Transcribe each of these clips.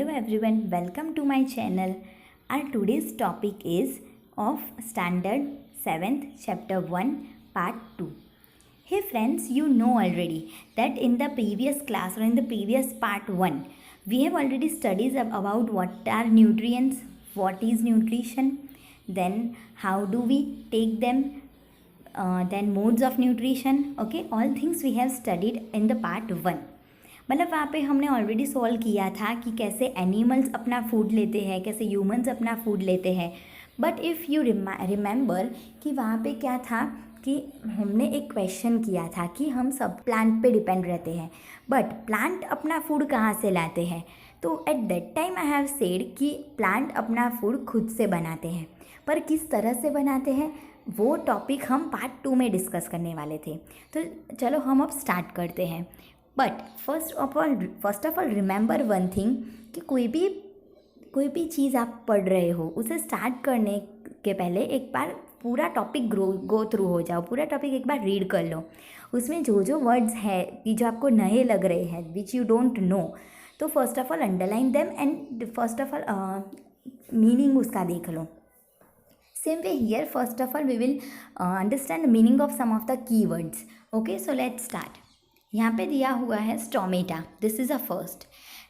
Hello everyone, welcome to my channel. Our today's topic is of Standard 7th Chapter 1 Part 2. Hey friends, you know already that in the previous class or in the previous part 1, we have already studied about what are nutrients, what is nutrition, then how do we take them, then modes of nutrition. Okay, all things we have studied in the part 1. मतलब वहाँ पे हमने already solve किया था कि कैसे animals अपना food लेते हैं, कैसे ह्यूमंस अपना फूड लेते हैं. बट इफ़ यू रिमेंबर कि वहाँ पे क्या था कि हमने एक क्वेश्चन किया था कि हम सब प्लांट पे डिपेंड रहते हैं, बट प्लांट अपना फूड कहाँ से लाते हैं. तो at that time I have said कि प्लांट अपना फूड खुद से बनाते हैं, पर किस तरह से बनाते हैं वो टॉपिक हम पार्ट 2 में डिस्कस करने वाले थे. तो चलो हम अब स्टार्ट करते हैं. But first of all remember one thing कि कोई भी चीज़ आप पढ़ रहे हो उसे स्टार्ट करने के पहले एक बार पूरा टॉपिक गो थ्रू हो जाओ, पूरा टॉपिक एक बार रीड कर लो. उसमें जो वर्ड्स है कि जो आपको नए लग रहे हैं विच यू डोंट नो, तो first of all underline them and first of all meaning उसका देख लो. Same way here first of all we will understand the meaning of some of the key words. Okay, so let's start. यहाँ पे दिया हुआ है stomata. This is a first.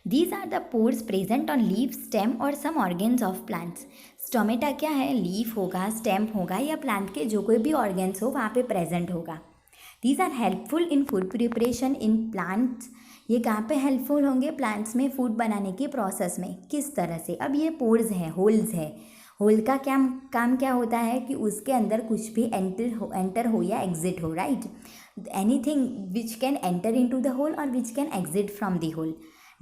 These are the pores present on leaf, stem और some organs of plants. Stomata क्या है? Leaf होगा, stem होगा या प्लांट के जो कोई भी ऑर्गेन्स हो वहाँ पे प्रेजेंट होगा. These are helpful in food preparation in plants. ये कहाँ पे हेल्पफुल होंगे? प्लांट्स में फूड बनाने की प्रोसेस में. किस तरह से? अब ये पोर्स है, होल्स है. होल का क्या काम क्या होता है कि उसके अंदर कुछ भी एंटर हो या एग्जिट हो, right? Anything which can enter into the hole or which can exit from the hole.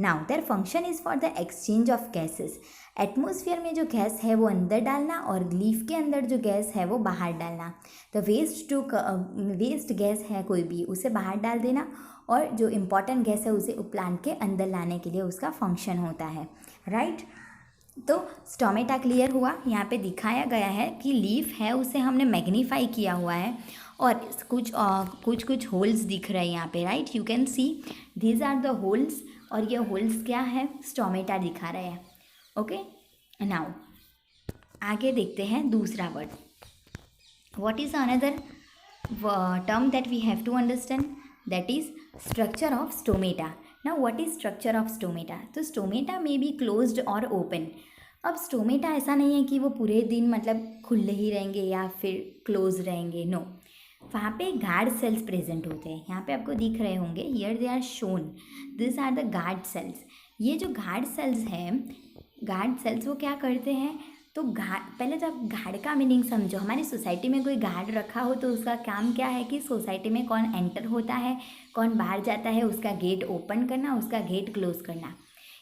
Now their function is for the exchange of gases. Atmosphere में जो गैस है वो अंदर डालना और लीफ के अंदर जो गैस है वो बाहर डालना. तो वेस्ट गैस है कोई भी उसे बाहर डाल देना और जो इम्पॉर्टेंट गैस है उसे प्लांट के अंदर लाने के लिए उसका फंक्शन होता है, राइट? तो स्टोमेटा क्लियर हुआ. यहाँ पे दिखाया गया है कि लीफ है उसे हमने मैग्नीफाई किया हुआ है और कुछ होल्स दिख रहे हैं यहाँ पे, right? You can see these are the holes और ये होल्स क्या है? स्टोमेटा दिखा रहे हैं. ओके, नाउ आगे देखते हैं दूसरा word. What is another term that we have to understand? That is structure of stomata. Now what is structure of stomata? तो स्टोमेटा में बी क्लोज्ड और ओपन. अब स्टोमेटा ऐसा नहीं है कि वो पूरे दिन मतलब खुले ही रहेंगे या फिर क्लोज रहेंगे, नो. वहाँ पे गार्ड सेल्स प्रेजेंट होते हैं. यहाँ पे आपको दिख रहे होंगे, here they are shown. This are the guard cells. ये जो गार्ड सेल्स हैं, गार्ड सेल्स वो क्या करते हैं? तो पहले तो आप गार्ड का मीनिंग समझो. हमारी सोसाइटी में कोई गार्ड रखा हो तो उसका काम क्या है कि सोसाइटी में कौन एंटर होता है, कौन बाहर जाता है, उसका गेट ओपन करना, उसका गेट क्लोज करना.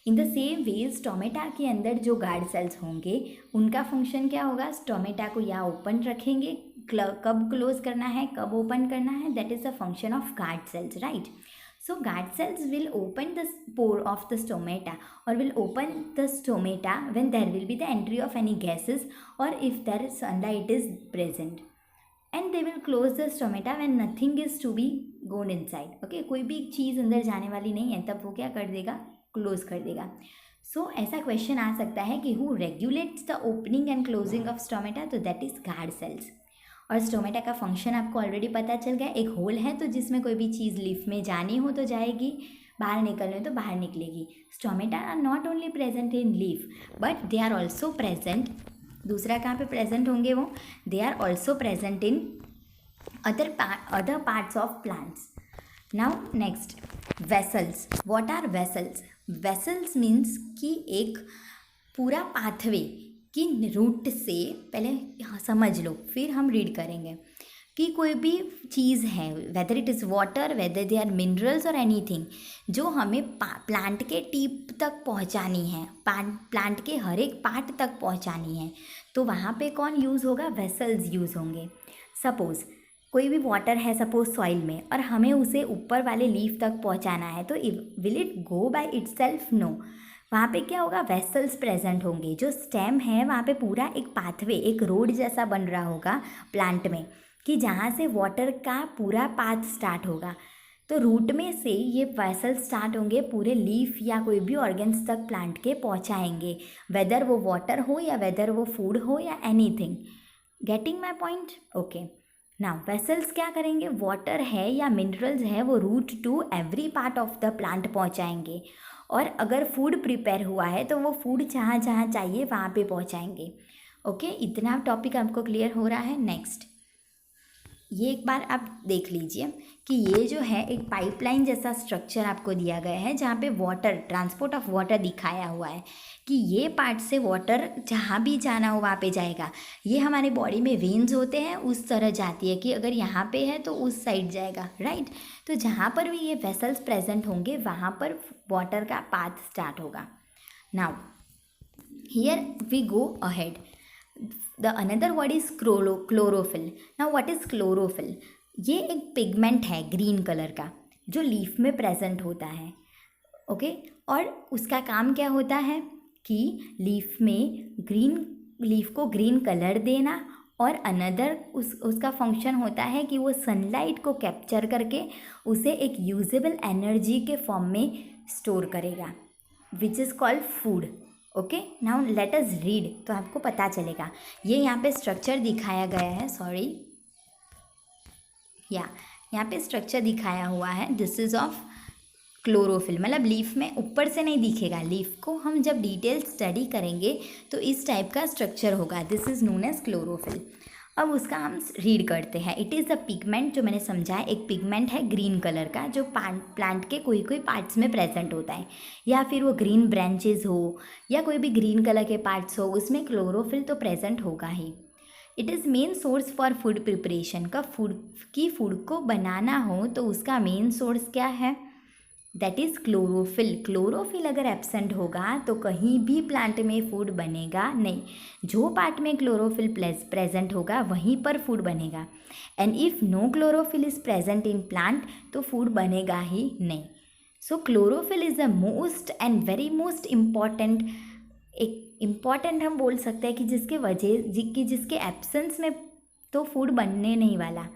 In the same way stomata के अंदर जो गार्ड सेल्स होंगे उनका फंक्शन क्या होगा? स्टोमेटा को या ओपन रखेंगे, कब क्लोज करना है, कब ओपन करना है, that is the function of guard cells, right? So guard cells will open the pore of the stomata or will open the stomata when there will be the entry of any gases or if there is sunlight is present, and they will close the stomata when nothing is to be gone inside. Okay, कोई भी चीज़ अंदर जाने वाली नहीं है तब वो क्या कर देगा? क्लोज कर देगा. सो ऐसा क्वेश्चन आ सकता है कि who regulates the opening and closing of stomata? तो दैट इज गार्ड सेल्स. और स्टोमेटा का फंक्शन आपको ऑलरेडी पता चल गया. एक होल है तो जिसमें कोई भी चीज़ लीफ में जानी हो तो जाएगी, बाहर निकलनी हो तो बाहर निकलेगी. Stomata are not only present in leaf but they are also present. दूसरा कहाँ पे प्रेजेंट होंगे वो? They are also present in other parts of plants. Now next, vessels. What are vessels? Vessels means कि एक पूरा पाथवे कि root से पहले समझ लो फिर हम रीड करेंगे कि कोई भी चीज़ है, whether it is water, whether they are minerals और एनीथिंग, जो हमें प्लांट के टिप तक पहुंचानी है, प्लांट के हर एक पार्ट तक पहुंचानी है, तो वहाँ पे कौन यूज़ होगा? वेसल्स यूज़ होंगे. सपोज़ कोई भी वाटर है सपोज सॉइल में और हमें उसे ऊपर वाले लीफ तक पहुँचाना है, तो will it go by itself? No. वहाँ पे क्या होगा? वेसल्स प्रेजेंट होंगे. जो स्टेम है वहाँ पे पूरा एक पाथवे, एक रोड जैसा बन रहा होगा प्लांट में कि जहाँ से वाटर का पूरा पाथ स्टार्ट होगा. तो रूट में से ये वेसल स्टार्ट होंगे, पूरे लीफ या कोई भी ऑर्गन्स तक प्लांट के पहुंचाएंगे, वेदर वो वाटर हो या वेदर वो फूड हो या anything. Getting my point? Okay. Now vessels क्या करेंगे, वाटर है या मिनरल्स है वो root to every part of the plant पहुंचाएंगे, और अगर फूड प्रिपेयर हुआ है तो वो फूड जहाँ जहाँ चाहिए वहाँ पे पहुँचाएंगे। ओके, इतना टॉपिक आपको क्लियर हो रहा है। नेक्स्ट, ये एक बार आप देख लीजिए कि ये जो है एक पाइपलाइन जैसा स्ट्रक्चर आपको दिया गया है, जहाँ पे वाटर, ट्रांसपोर्ट ऑफ वाटर दिखाया हुआ है कि ये पार्ट से वाटर जहाँ भी जाना हो वहाँ पे जाएगा। ये हमारे बॉडी में वेन्स होते हैं, उस तरह जाती है कि अगर यहाँ पे है तो उस साइड जाएगा, राइट। तो जहाँ पर भी ये वेसल्स प्रेजेंट होंगे वहाँ पर वाटर का पाथ स्टार्ट होगा। Now here we go ahead. The another word is chlorophyll. Now what is chlorophyll? ये एक पिगमेंट है ग्रीन कलर का जो लीफ में प्रेजेंट होता है। ओके, और उसका काम क्या होता है कि लीफ में लीफ को ग्रीन कलर देना, और अनदर उसका फंक्शन होता है कि वो सनलाइट को कैप्चर करके उसे एक यूजेबल एनर्जी के फॉर्म में स्टोर करेगा, which is called food. Okay, now let us read, तो आपको पता चलेगा। ये यहाँ पे स्ट्रक्चर दिखाया गया है, सॉरी, यहाँ पे स्ट्रक्चर दिखाया हुआ है। दिस इज़ ऑफ क्लोरोफिल, मतलब लीफ में ऊपर से नहीं दिखेगा, लीफ को हम जब डिटेल स्टडी करेंगे तो इस टाइप का स्ट्रक्चर होगा। This is known as chlorophyll. अब उसका हम रीड करते हैं। इट इज़ अ पिगमेंट, जो मैंने समझाया, एक पिगमेंट है ग्रीन कलर का जो प्लांट के कोई कोई पार्ट्स में प्रेजेंट होता है, या फिर वो ग्रीन ब्रांचेस हो या कोई भी ग्रीन कलर के पार्ट्स हो, उसमें क्लोरोफिल तो प्रेजेंट होगा ही। It is main source for food preparation. का फूड को बनाना हो तो उसका मेन सोर्स क्या है, दैट इज़ क्लोरोफिल। क्लोरोफिल अगर एब्सेंट होगा तो कहीं भी प्लांट में फूड बनेगा नहीं। जो पार्ट में क्लोरोफिल प्रेजेंट होगा वहीं पर फूड बनेगा, and if no chlorophyll is present in plant तो फूड बनेगा ही नहीं। So chlorophyll is the most and very most important, एक इम्पॉर्टेंट हम बोल सकते हैं कि जिसके एब्सेंस में तो फूड बनने नहीं वाला।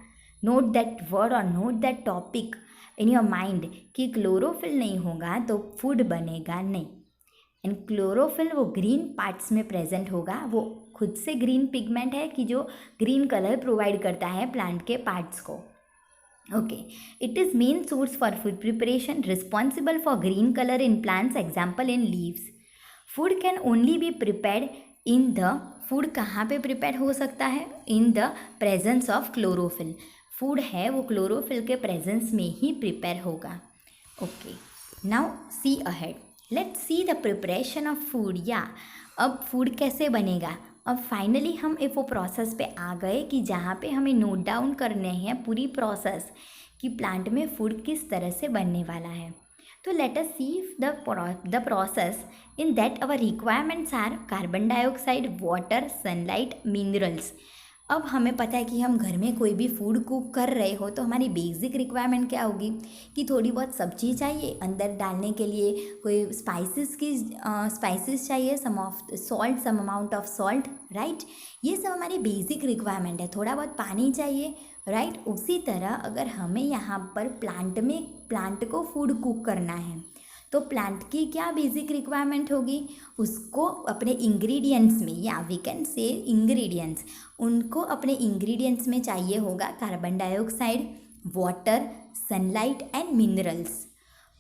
नोट दैट वर्ड और note that topic in your mind कि क्लोरोफिल नहीं होगा तो फूड बनेगा नहीं। एंड क्लोरोफिल वो ग्रीन पार्ट्स में प्रेजेंट होगा, वो खुद से ग्रीन पिगमेंट है कि जो ग्रीन कलर प्रोवाइड करता है प्लांट के पार्ट्स को। Okay, it is main source for food preparation, responsible for green colour in plants, example in leaves. Food can only be prepared in the, food कहाँ पे prepare हो सकता है, इन the presence of chlorophyll. Food है वो chlorophyll के presence में ही prepare होगा। Okay, now see ahead, let's see the preparation of food. या अब फूड कैसे बनेगा। अब फाइनली हम एक वो प्रोसेस पे आ गए कि जहाँ पे हमें नोट डाउन करने हैं पूरी प्रोसेस कि प्लांट में फूड किस तरह से बनने वाला है। तो let us see the process in that our requirements are carbon dioxide, water, sunlight, minerals. अब हमें पता है कि हम घर में कोई भी फूड कुक कर रहे हो तो हमारी बेसिक रिक्वायरमेंट क्या होगी कि थोड़ी बहुत सब्जी चाहिए, अंदर डालने के लिए कोई स्पाइसेस चाहिए, some amount of salt, right. ये सब हमारी बेसिक रिक्वायरमेंट है। थोड़ा बहुत पानी चाहिए, राइट। उसी तरह अगर हमें यहाँ पर प्लांट को फूड कुक करना है तो प्लांट की क्या बेसिक रिक्वायरमेंट होगी, उसको अपने इंग्रेडिएंट्स में, या वी कैन से इंग्रेडिएंट्स, उनको अपने इंग्रेडिएंट्स में चाहिए होगा carbon dioxide, water, sunlight and minerals.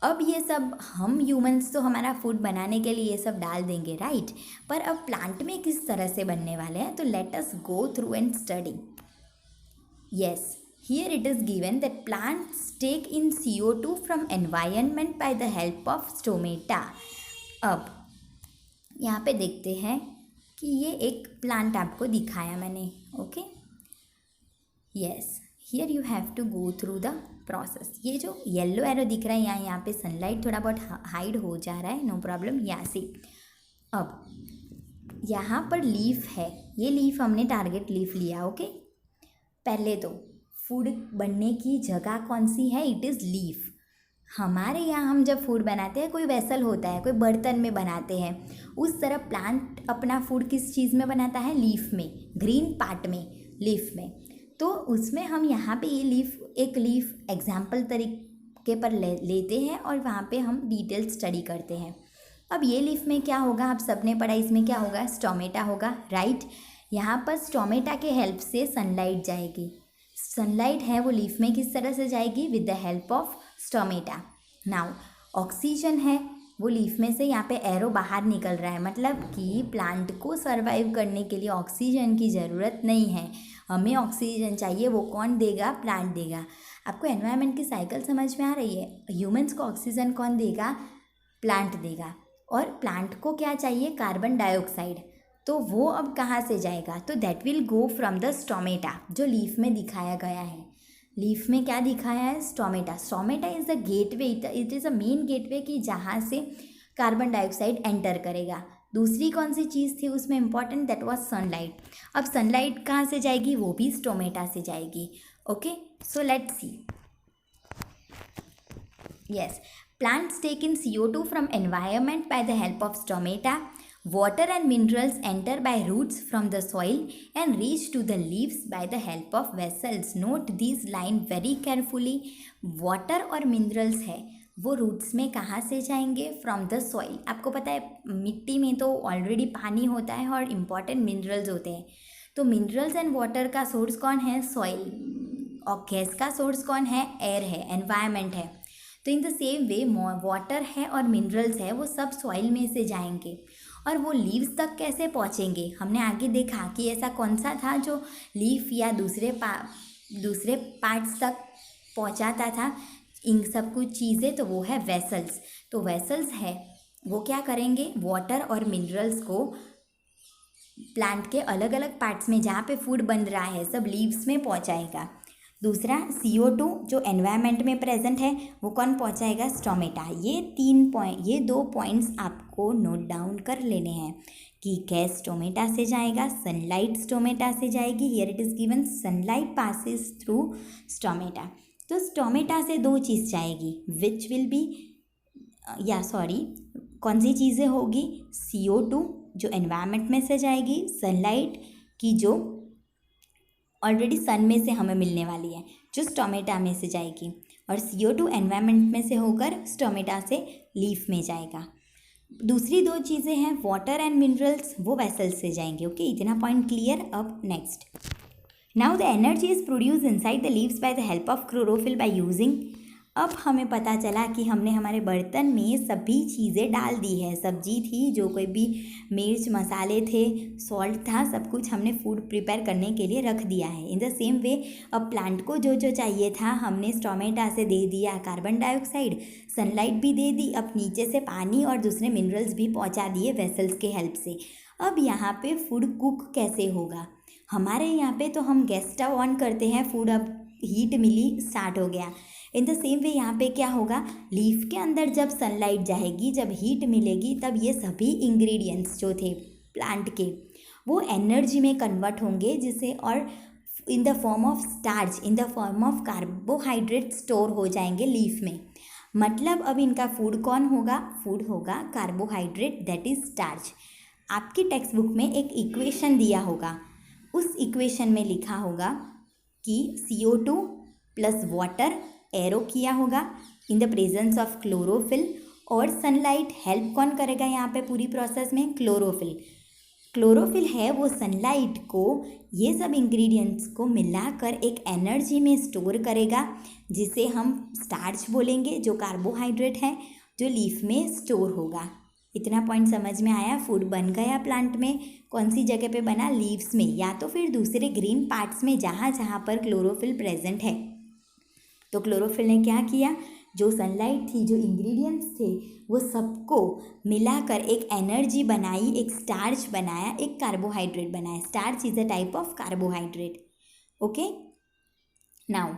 अब ये सब हम ह्यूमंस तो हमारा फूड बनाने के लिए ये सब डाल देंगे, राइट। पर अब प्लांट में किस तरह से बनने वाले हैं, तो let us go through and study. Yes, here it is given that plants take in CO2 from environment by the help of stomata. अब यहाँ पे देखते हैं कि ये एक प्लांट आपको दिखाया मैंने, okay. Yes, here you have to go through the process. ये जो येलो एरो दिख रहा है यहाँ पे सनलाइट थोड़ा बहुत हाइड हो जा रहा है, नो प्रॉब्लम। यहाँ से अब यहाँ पर लीफ है, ये लीफ हमने टारगेट लीफ लिया, ओके। पहले तो फूड बनने की जगह कौन सी है, इट इज़ लीफ। हमारे यहाँ हम जब फूड बनाते हैं कोई वेसल होता है, कोई बर्तन में बनाते हैं, उस तरह प्लांट अपना फूड किस चीज़ में बनाता है, लीफ में, ग्रीन पार्ट में, लीफ में। तो उसमें हम यहाँ पे ये लीफ, एक लीफ एग्जाम्पल के पर लेते हैं और वहाँ पे हम डिटेल स्टडी करते हैं। अब ये लीफ में क्या होगा, आप सबने पढ़ा, इसमें क्या होगा, स्टोमेटा होगा, राइट। यहाँ पर स्टोमेटा के हेल्प से सनलाइट जाएगी। सनलाइट है वो लीफ में किस तरह से जाएगी, with the help of stomata. Now oxygen है वो लीफ में से, यहाँ पे एरो बाहर निकल रहा है, मतलब कि प्लांट को सरवाइव करने के लिए ऑक्सीजन की ज़रूरत नहीं है, हमें ऑक्सीजन चाहिए, वो कौन देगा, प्लांट देगा। आपको एनवायरनमेंट की साइकिल समझ में आ रही है, ह्यूमंस को ऑक्सीजन कौन देगा, प्लांट देगा, और प्लांट को क्या चाहिए, कार्बन डाइऑक्साइड, तो वो अब कहाँ से जाएगा, तो that will go from the stomata, जो लीफ में दिखाया गया है। लीफ में क्या दिखाया है, stomata. Stomata is the gateway, it is a main gateway कि जहाँ से कार्बन डाइऑक्साइड एंटर करेगा। दूसरी कौन सी चीज़ थी उसमें इंपॉर्टेंट, दैट वाज सनलाइट। अब सनलाइट कहाँ से जाएगी, वो भी स्टोमेटा से जाएगी। Okay, so let's see. Yes, plants take in CO2 from environment by the help of stomata. Water and minerals enter by roots from the soil and reach to the leaves by the help of vessels. Note these line very carefully. Water और minerals है वो roots में कहाँ से जाएंगे, from the soil. आपको पता है मिट्टी में तो ऑलरेडी पानी होता है और इम्पॉर्टेंट मिनरल्स होते हैं, तो मिनरल्स एंड वाटर का सोर्स कौन है, सॉइल, और गैस का सोर्स कौन है, एयर है, एनवायरनमेंट है। तो in the same way water है और मिनरल्स है वो सब सॉइल में से जाएंगे, और वो लीव्स तक कैसे पहुँचेंगे, हमने आगे देखा कि ऐसा कौन सा था जो लीफ या दूसरे पार्ट्स तक पहुँचाता था इन सब कुछ चीज़ें, तो वो है वेसल्स। तो वेसल्स है वो क्या करेंगे, वाटर और मिनरल्स को प्लांट के अलग अलग पार्ट्स में जहाँ पे फूड बन रहा है सब लीव्स में पहुँचाएगा। दूसरा CO2 जो एनवायरनमेंट में प्रेजेंट है वो कौन पहुंचाएगा, स्टोमेटा। ये 2 पॉइंट्स आपको नोट डाउन कर लेने हैं कि गैस स्टोमेटा से जाएगा, सनलाइट स्टोमेटा से जाएगी। Here it is given sunlight passes through stomata. तो स्टोमेटा से 2 चीज़ जाएगी, विच विल बी कौन सी चीज़ें होगी, CO2 जो एनवायरनमेंट में से जाएगी, सनलाइट की जो ऑलरेडी सन में से हमें मिलने वाली है जो स्टोमेटा में से जाएगी, और CO2 एनवायरनमेंट में से होकर स्टोमेटा से लीफ में जाएगा। दूसरी 2 चीज़ें हैं वाटर एंड मिनरल्स, वो वेसल्स से जाएंगे। ओके, इतना पॉइंट क्लियर। अब next, now the energy is produce inside the leaves by the help of chlorophyll by using. अब हमें पता चला कि हमने हमारे बर्तन में सभी चीज़ें डाल दी है, सब्जी थी, जो कोई भी मिर्च मसाले थे, सॉल्ट था, सब कुछ हमने फूड प्रिपेयर करने के लिए रख दिया है। इन द सेम वे अब प्लांट को जो जो चाहिए था हमने स्टोमेटा से दे दिया, कार्बन डाइऑक्साइड, सनलाइट भी दे दी, अब नीचे से पानी और दूसरे मिनरल्स भी पहुंचा दिए वेसल्स के हेल्प से। अब यहाँ पे फूड कुक कैसे होगा, हमारे यहाँ पे तो हम गैस स्टव ऑन करते हैं, फूड अब हीट मिली, स्टार्ट हो गया। इन द सेम वे यहाँ पे क्या होगा, लीफ के अंदर जब सनलाइट जाएगी, जब हीट मिलेगी, तब ये सभी इंग्रेडिएंट्स जो थे प्लांट के वो एनर्जी में कन्वर्ट होंगे, जिसे और in the form of starch, in the form of carbohydrate store हो जाएंगे लीफ में। मतलब अब इनका फूड कौन होगा, फूड होगा कार्बोहाइड्रेट, दैट इज स्टार्च। आपकी टेक्स्ट बुक में एक इक्वेशन दिया होगा, उस इक्वेशन में लिखा होगा कि CO2 प्लस वाटर एरो किया होगा इन द प्रेजेंस ऑफ क्लोरोफिल, और सनलाइट हेल्प कौन करेगा यहाँ पे पूरी प्रोसेस में, क्लोरोफिल। क्लोरोफिल है वो सनलाइट को, ये सब इंग्रेडिएंट्स को मिलाकर एक एनर्जी में स्टोर करेगा, जिसे हम स्टार्च बोलेंगे, जो कार्बोहाइड्रेट है जो लीफ में स्टोर होगा। इतना पॉइंट समझ में आया। फूड बन गया प्लांट में, कौन सी जगह पे बना, लीव्स में, या तो फिर दूसरे ग्रीन पार्ट्स में जहाँ जहाँ पर क्लोरोफिल प्रेजेंट है। तो क्लोरोफिल ने क्या किया, जो सनलाइट थी, जो इंग्रेडिएंट्स थे, वो सबको मिलाकर एक एनर्जी बनाई, एक स्टार्च बनाया, एक कार्बोहाइड्रेट बनाया। Starch is a type of carbohydrate. Okay, now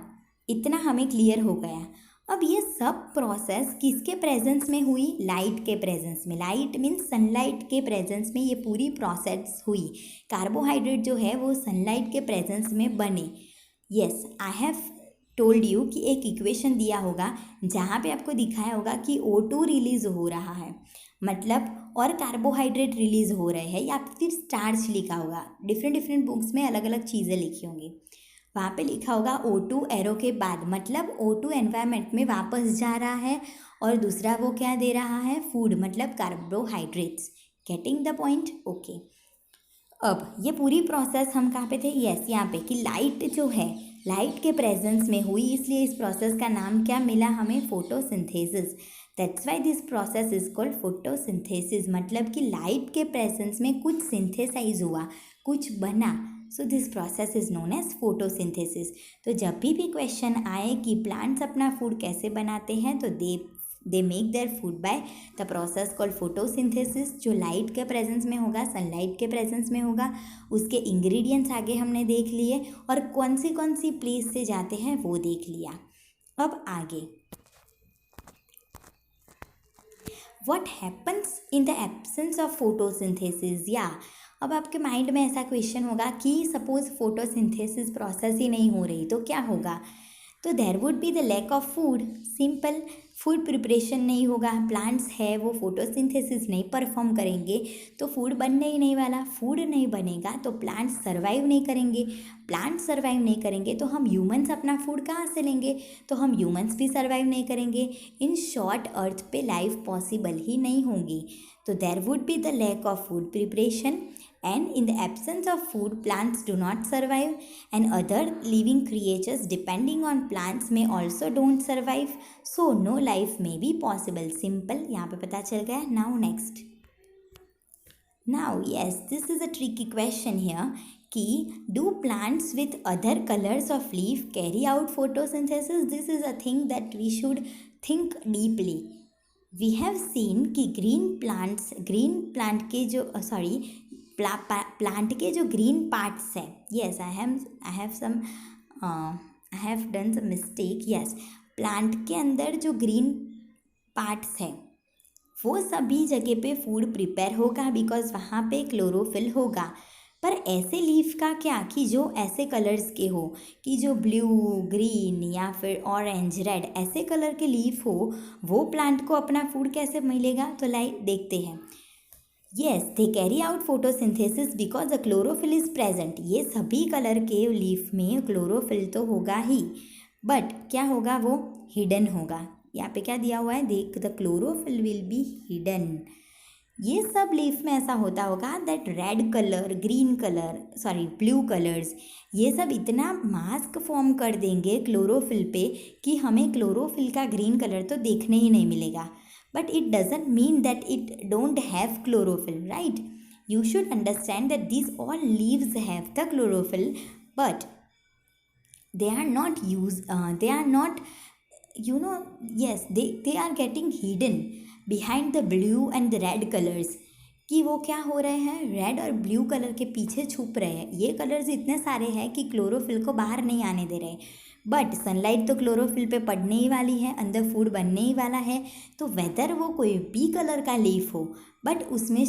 इतना हमें क्लियर हो गया। अब ये सब प्रोसेस किसके प्रेजेंस में हुई, लाइट के प्रेजेंस में। लाइट मीन्स सनलाइट के प्रेजेंस में ये पूरी प्रोसेस हुई। कार्बोहाइड्रेट जो है वो सनलाइट के प्रेजेंस में बने। Yes, I have told you कि एक इक्वेशन दिया होगा जहाँ पे आपको दिखाया होगा कि O2 रिलीज़ हो रहा है, मतलब और कार्बोहाइड्रेट रिलीज़ हो रहे हैं, या फिर स्टार्च लिखा होगा। डिफरेंट बुक्स में अलग अलग चीज़ें लिखी होंगी। वहाँ पे लिखा होगा O2 एरो के बाद, मतलब O2 एनवायरनमेंट में वापस जा रहा है और दूसरा वो क्या दे रहा है, फूड, मतलब carbohydrates. Getting the point? Okay. अब ये पूरी प्रोसेस हम कहाँ पे थे, यस यहाँ पे, कि लाइट जो है लाइट के प्रेजेंस में हुई, इसलिए इस प्रोसेस का नाम क्या मिला हमें, photosynthesis. That's why this process is called photosynthesis, मतलब कि लाइट के प्रेजेंस में कुछ सिंथेसाइज हुआ, कुछ बना, so this process is known as photosynthesis. तो जब भी क्वेश्चन आए कि प्लांट्स अपना फूड कैसे बनाते हैं, तो they make their food by the process called photosynthesis, जो लाइट के प्रेजेंस में होगा, सनलाइट के प्रेजेंस में होगा। उसके इंग्रेडिएंट्स आगे हमने देख लिए और कौन सी प्लेस से जाते हैं वो देख लिया। अब आगे, what happens in the absence of photosynthesis, या अब आपके माइंड में ऐसा क्वेश्चन होगा कि सपोज फोटोसिंथेसिस प्रोसेस ही नहीं हो रही तो क्या होगा, तो there would be the lack of food. Simple, food preparation नहीं होगा, प्लांट्स है वो फोटोसिंथेसिस नहीं परफॉर्म करेंगे तो फूड बनने ही नहीं वाला, फूड नहीं बनेगा तो प्लांट्स सर्वाइव नहीं करेंगे, प्लांट्स सर्वाइव नहीं करेंगे तो हम ह्यूमंस अपना फूड कहाँ से लेंगे, तो हम ह्यूमंस भी सर्वाइव नहीं करेंगे। इन शॉर्ट, अर्थ पे लाइफ पॉसिबल ही नहीं होगी। तो there would be the lack of food preparation, and in the absence of food plants do not survive, and other living creatures depending on plants may also don't survive, so no life may be possible. Simple, यहाँ पे पता चल गया। Now next, now yes, this is a tricky question here कि do plants with other colors of leaf carry out photosynthesis? This is a thing that we should think deeply. We have seen कि green plant के जो plant के जो green parts है, yes I have done some mistake, yes, plant के अंदर जो green parts है वो सभी जगह पे फूड प्रिपेयर होगा बिकॉज वहाँ पे क्लोरोफिल होगा। पर ऐसे लीफ का क्या कि जो ऐसे कलर्स के हो, कि जो ब्लू, ग्रीन या फिर ऑरेंज, रेड ऐसे कलर के लीफ हो, वो प्लांट को अपना फूड कैसे मिलेगा, तो लाइक देखते हैं। Yes, they carry out photosynthesis because the chlorophyll is present. ये सभी कलर के लीफ में क्लोरोफिल तो होगा ही, बट क्या होगा, वो हिडन होगा। यहाँ पे क्या दिया हुआ है, देख, the chlorophyll will be hidden. ये सब लीफ में ऐसा होता होगा that red colour, green colour, sorry blue colours, ये सब इतना मास्क फॉर्म कर देंगे क्लोरोफिल पे कि हमें क्लोरोफिल का ग्रीन कलर तो देखने ही नहीं मिलेगा। But it doesn't mean that it don't have chlorophyll, right? You should understand that these all leaves have the chlorophyll, but they are not they are not, yes, they are getting hidden behind the blue and the red colors. कि वो क्या हो रहे हैं, red और blue colour के पीछे छुप रहे हैं। ये कलर्स इतने सारे हैं कि क्लोरोफिल को बाहर नहीं आने दे रहे, बट सनलाइट तो क्लोरोफिल पे पड़ने ही वाली है, अंदर फूड बनने ही वाला है। तो वेदर वो कोई भी कलर का लीफ हो, बट उसमें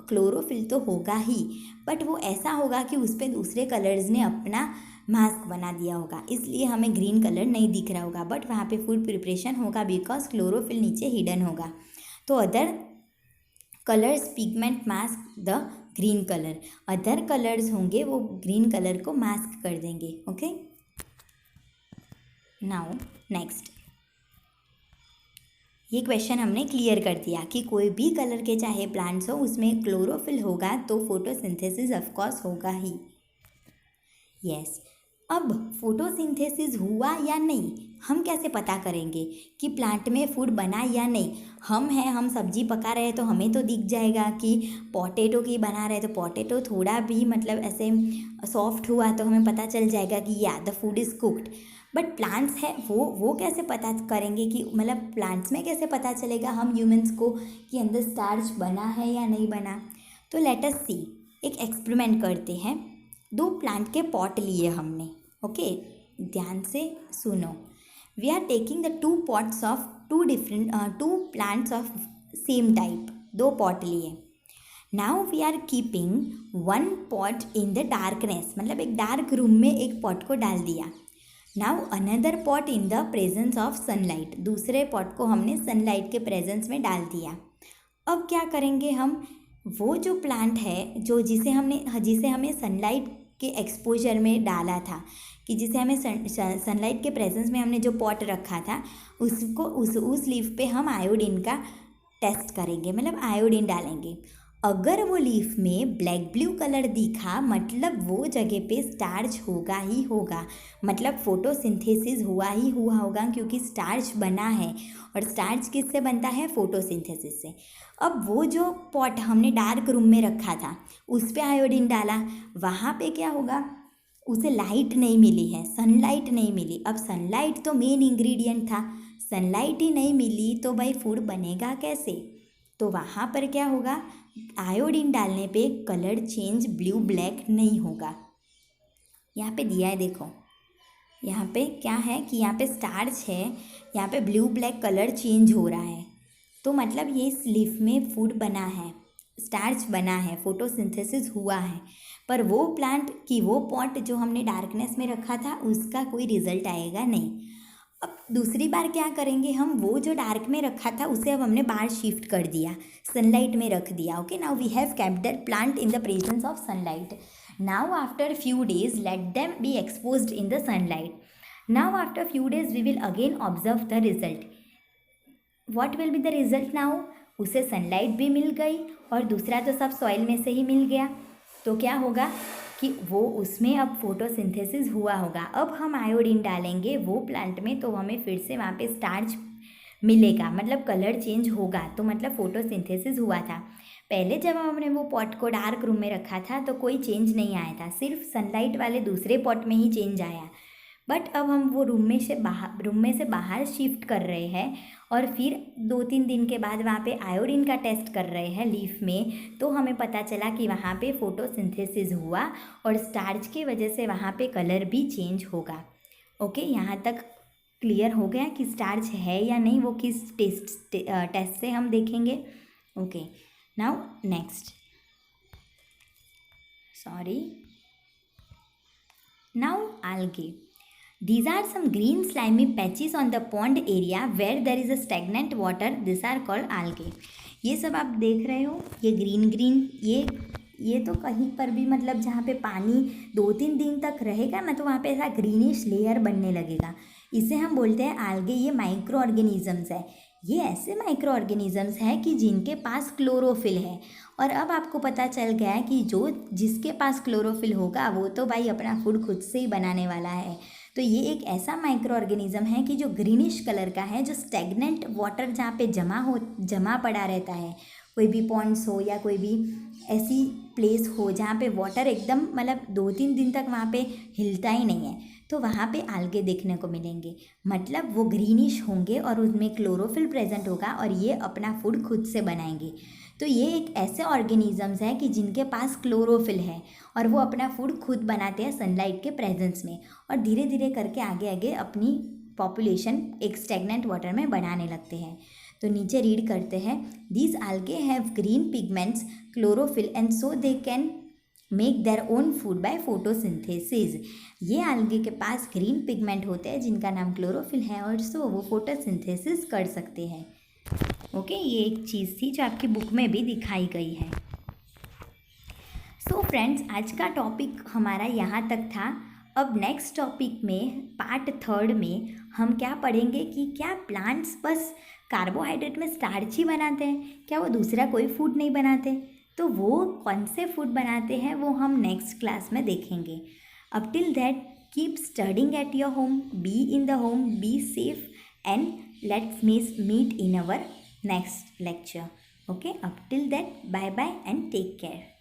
क्लोरोफिल तो होगा ही, बट वो ऐसा होगा कि उस पर दूसरे कलर्स ने अपना मास्क बना दिया होगा, इसलिए हमें ग्रीन कलर नहीं दिख रहा होगा, बट वहाँ पे फूड प्रिपरेशन होगा बिकॉज क्लोरोफिल नीचे हिडन होगा। तो other colours pigment mask the green colour, other colours होंगे वो ग्रीन कलर को मास्क कर देंगे। ओके, नाउ नेक्स्ट, ये क्वेश्चन हमने क्लियर कर दिया कि कोई भी कलर के चाहे प्लांट्स हो उसमें क्लोरोफिल होगा तो फोटोसिंथेसिस ऑफकोर्स होगा ही। यस, अब फोटोसिंथेसिस हुआ या नहीं हम कैसे पता करेंगे कि प्लांट में फूड बना या नहीं। हम सब्जी पका रहे हैं तो हमें तो दिख जाएगा कि पोटैटो की बना रहे तो पोटैटो थोड़ा भी मतलब ऐसे सॉफ्ट हुआ तो हमें पता चल जाएगा कि या the food is cooked. But plants है वो कैसे पता करेंगे कि मतलब प्लांट्स में कैसे पता चलेगा हम ह्यूमंस को कि अंदर स्टार्च बना है या नहीं बना। तो लेट अस सी, एक एक्सपेरिमेंट करते हैं। 2 प्लांट के पॉट लिए हमने, ओके, ध्यान से सुनो। We are taking the 2 pots of 2 plants of same type, 2 pot लिए। Now we are keeping 1 pot in the darkness, मतलब एक डार्क रूम में एक पॉट को डाल दिया। Now another pot in the presence of sunlight, दूसरे पॉट को हमने सनलाइट के प्रेजेंस में डाल दिया। अब क्या करेंगे हम, वो जो प्लांट है जिसे हमें सनलाइट के एक्सपोजर में डाला था, कि जिसे हमें सनलाइट के प्रेजेंस में हमने जो पॉट रखा था उसको उस लीफ पे हम आयोडीन का टेस्ट करेंगे, मतलब आयोडीन डालेंगे। अगर वो लीफ में ब्लैक ब्लू कलर दिखा मतलब वो जगह पे स्टार्च होगा ही होगा, मतलब फोटोसिंथेसिस हुआ ही हुआ होगा, क्योंकि स्टार्च बना है और स्टार्च किससे बनता है, फोटोसिंथेसिस से। अब वो जो पॉट हमने डार्क रूम में रखा था उस पे आयोडीन डाला, वहाँ पे क्या होगा, उसे लाइट नहीं मिली है, सनलाइट नहीं मिली। अब सनलाइट तो मेन इंग्रेडिएंट था, सनलाइट ही नहीं मिली तो भाई फूड बनेगा कैसे। तो वहाँ पर क्या होगा, आयोडीन डालने पे कलर चेंज ब्लू ब्लैक नहीं होगा। यहाँ पे दिया है देखो, यहाँ पे क्या है कि यहाँ पे स्टार्च है, यहाँ पे ब्लू ब्लैक कलर चेंज हो रहा है, तो मतलब ये इस लीफ में फूड बना है, स्टार्च बना है, फोटोसिंथेसिस हुआ है। पर वो प्लांट की वो पॉट जो हमने डार्कनेस में रखा था उसका कोई रिजल्ट आएगा नहीं। अब दूसरी बार क्या करेंगे हम, वो जो डार्क में रखा था उसे अब हमने बाहर शिफ्ट कर दिया, सनलाइट में रख दिया। Okay, now we have kept that plant in the presence of sunlight. Now after few days let them be exposed in the sunlight. Now after few days we will again observe the result. What will be the result now, उसे sunlight भी मिल गई और दूसरा तो सब soil में से ही मिल गया, तो क्या होगा कि वो उसमें अब फोटोसिंथेसिस हुआ होगा। अब हम आयोडीन डालेंगे वो प्लांट में तो हमें फिर से वहाँ पे स्टार्च मिलेगा, मतलब कलर चेंज होगा, तो मतलब फोटोसिंथेसिस हुआ था। पहले जब हमने वो पॉट को डार्क रूम में रखा था तो कोई चेंज नहीं आया था, सिर्फ सनलाइट वाले दूसरे पॉट में ही चेंज आया। बट अब हम वो रूम में से बाहर शिफ्ट कर रहे हैं और फिर 2-3 दिन के बाद वहाँ पे आयोडीन का टेस्ट कर रहे हैं लीफ में, तो हमें पता चला कि वहाँ पे फोटोसिंथेसिस हुआ और स्टार्च की वजह से वहाँ पे कलर भी चेंज होगा। ओके, यहाँ तक क्लियर हो गया कि स्टार्च है या नहीं, वो किस टेस्ट से हम देखेंगे। Okay, now next, now algae. These are some green slimy patches on the pond area where there is a stagnant water. These are called algae. ये सब आप देख रहे हो, ये ग्रीन ये तो कहीं पर भी मतलब जहाँ पे पानी 2-3 दिन तक रहेगा ना तो वहाँ पे ऐसा ग्रीनिश लेयर बनने लगेगा, इसे हम बोलते हैं आल्गे। ये माइक्रो ऑर्गेनिजम्स है, ये ऐसे माइक्रो ऑर्गेनिजम्स हैं कि जिनके पास क्लोरोफिल है। और अब आपको पता चल गया है कि जिसके पास क्लोरोफिल होगा वो तो भाई अपना फूड खुद से ही बनाने वाला है। तो ये एक ऐसा माइक्रो ऑर्गेनिज्म है कि जो ग्रीनिश कलर का है, जो स्टेगनेंट वाटर जहाँ पे जमा पड़ा रहता है, कोई भी पॉन्ड्स हो या कोई भी ऐसी प्लेस हो जहाँ पे वाटर एकदम मतलब 2-3 दिन तक वहाँ पे हिलता ही नहीं है, तो वहाँ पे आल्गे देखने को मिलेंगे। मतलब वो ग्रीनिश होंगे और उसमें क्लोरोफिल प्रेजेंट होगा और ये अपना फूड खुद से बनाएंगे। तो ये एक ऐसे ऑर्गेनिजम्स हैं कि जिनके पास क्लोरोफिल है और वो अपना फूड खुद बनाते हैं सनलाइट के प्रेजेंस में, और धीरे धीरे करके आगे आगे अपनी पॉपुलेशन एक स्टेगनेंट वाटर में बढ़ाने लगते हैं। तो नीचे रीड करते हैं, these algae have green pigments, chlorophyll and so they can make their own food by photosynthesis. ये आल्गे के पास ग्रीन पिगमेंट होते हैं जिनका नाम क्लोरोफिल है और सो वो फोटोसिंथेसिस कर सकते हैं। ओके, ये एक चीज़ थी जो आपकी बुक में भी दिखाई गई है। सो फ्रेंड्स, आज का टॉपिक हमारा यहाँ तक था। अब नेक्स्ट टॉपिक में पार्ट 3 में हम क्या पढ़ेंगे कि क्या प्लांट्स बस कार्बोहाइड्रेट में स्टार्च ही बनाते हैं, क्या वो दूसरा कोई फूड नहीं बनाते? तो वो कौन से फूड बनाते हैं वो हम नेक्स्ट क्लास में देखेंगे। अब till that keep studying at your home, be in the home, be safe and let's meet in our next lecture. Okay, up till that, bye bye and take care.